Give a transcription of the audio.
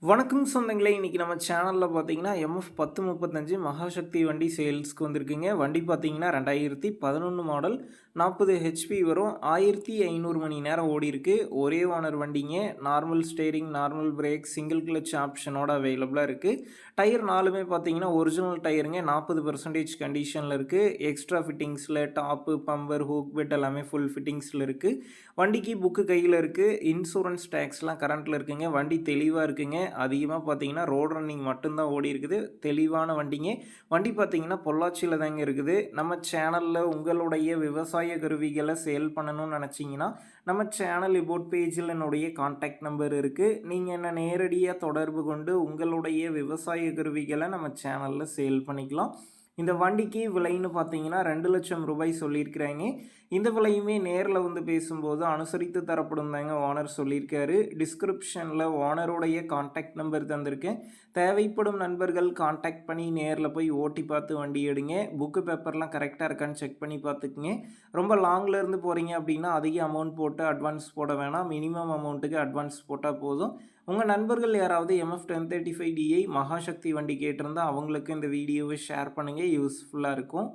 வணக்கம் சொந்தங்களே! இன்னைக்கு நம்ம சேனல்ல பார்த்தீங்கன்னா, எம்எஃப் 1035 மகாசக்தி வண்டி சேல்ஸ்க்கு வந்திருக்குங்க. வண்டி பார்த்தீங்கன்னா 2011 மாடல் 40 ஹெச்பி வரும். 1500 மணி நேரம் ஓடியிருக்கு. ஒரே ஓனர் வண்டிங்க. Normal steering, normal brake, single clutch ஆப்ஷனோட அவைலபிளா இருக்கு. டயர் 4மே பார்த்தீங்கன்னா, ஒரிஜினல் டயருங்க. 40% கண்டிஷன்ல இருக்கு. எக்ஸ்ட்ரா ஃபிட்டிங்ஸ்ல டாப்பு, பம்பர், ஹூக் பெட் எல்லாமே ஃபுல் ஃபிட்டிங்ஸ்ல இருக்கு. வண்டிக்கு புக்கு கையில இருக்கு. இன்சூரன்ஸ் டேக்ஸ்லாம் கரண்ட்ல இருக்குங்க. வண்டி தெளிவா இருக்குங்க. அதிகமாக பார்த்தீங்கன்னா ரோட் ரன்னிங் மட்டும்தான் ஓடி இருக்குது. தெளிவான வண்டிங்க. வண்டி பார்த்தீங்கன்னா பொள்ளாச்சியில தாங்க இருக்குது. நம்ம சேனல்ல உங்களுடைய விவசாய கருவிகளை சேல் பண்ணணும்னு நினச்சிங்கன்னா, நம்ம சேனல் எபோட் பேஜில் என்னுடைய கான்டாக்ட் நம்பர் இருக்கு. நீங்க என்ன நேரடியா தொடர்பு கொண்டு உங்களுடைய விவசாய கருவிகளை நம்ம சேனல்ல சேல் பண்ணிக்கலாம். இந்த வண்டிக்கு விலைன்னு பார்த்தீங்கன்னா ரூ. 2,00,000 சொல்லியிருக்கிறாங்க. இந்த விலையுமே நேர்ல வந்து பேசும்போது அனுசரித்து தரப்படும் தாங்க ஓனர் சொல்லியிருக்காரு. டிஸ்கிரிப்ஷன்ல ஓனருடைய கான்டாக்ட் நம்பர் தந்திருக்கேன். தேவைப்படும் நண்பர்கள் கான்டாக்ட் பண்ணி நேர்ல போய் ஓட்டி பார்த்து வண்டி எடுங்க. புக்கு பேப்பர்லாம் கரெக்ட்டா இருக்கான்னு செக் பண்ணி பார்த்துக்குங்க. ரொம்ப லாங்ல இருந்து போறீங்க அப்படின்னா அதிக அமௌண்ட் போட்டு அட்வான்ஸ் போட வேணாம். மினிமம் அமௌண்ட்டுக்கு அட்வான்ஸ் போட்டா போதும். உங்க நண்பர்கள் யாராவது எம்எஃப் 1035 டிஐ மகாசக்தி வண்டி கேட்டிருந்தா அவங்களுக்கு இந்த வீடியோவை ஷேர் பண்ணுங்க. யூஸ்ஃபுல்லா இருக்கும்.